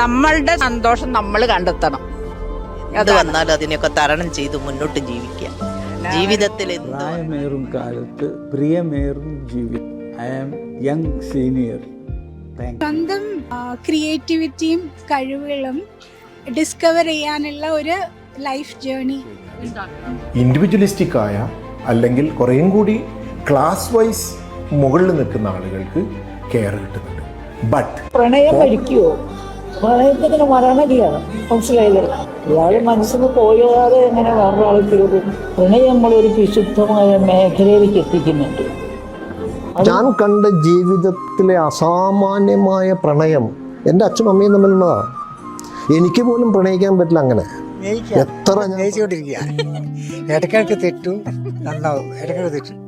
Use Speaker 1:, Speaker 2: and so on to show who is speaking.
Speaker 1: നമ്മളുടെ സന്തോഷം നമ്മൾ കണ്ടെത്തണം.
Speaker 2: അത് വന്നാൽ അതിനെയൊക്കെ തരണം ചെയ്ത് മുന്നോട്ട് ജീവിക്കുക. ജീവിതത്തിൽ
Speaker 3: പ്രായമേറും കാലത്ത് പ്രിയമേറും ജീവിതം. I am young senior.
Speaker 4: സ്വന്തം ക്രിയേറ്റിവിറ്റിയും കഴിവുകളും ഡിസ്കവർ ചെയ്യാനുള്ള ഒരു ലൈഫ് ജേർണി.
Speaker 5: ഇൻഡിവിജ്വലിസ്റ്റിക് ആയ അല്ലെങ്കിൽ കുറേയും കൂടി ക്ലാസ് വൈസ് മുകളിൽ നിൽക്കുന്ന ആളുകൾക്ക് കെയർ കിട്ടുന്നുണ്ട്. ബട്ട്
Speaker 6: പ്രണയം മരിക്കുവോ? പ്രണയത്തിന് മരണമില്ല, മനസ്സിലായില്ലേ? ഇയാള് മനസ്സിന് പോയാതെ എങ്ങനെ വേറൊരാൾക്ക് പ്രണയം നമ്മളൊരു വിശുദ്ധമായ മേഖലയിലേക്ക് എത്തിക്കുന്നുണ്ട്.
Speaker 7: ഞാൻ കണ്ട ജീവിതത്തിലെ അസാമാന്യമായ പ്രണയം എൻ്റെ അച്ഛനും അമ്മയും തമ്മിലുള്ളതാണ്. എനിക്ക് പോലും പ്രണയിക്കാൻ പറ്റില്ല. അങ്ങനെ എത്ര
Speaker 8: ഇടയ്ക്കിടയ്ക്ക് തെറ്റും നന്നാവും, ഇടയ്ക്കിടയ്ക്ക് തെറ്റും.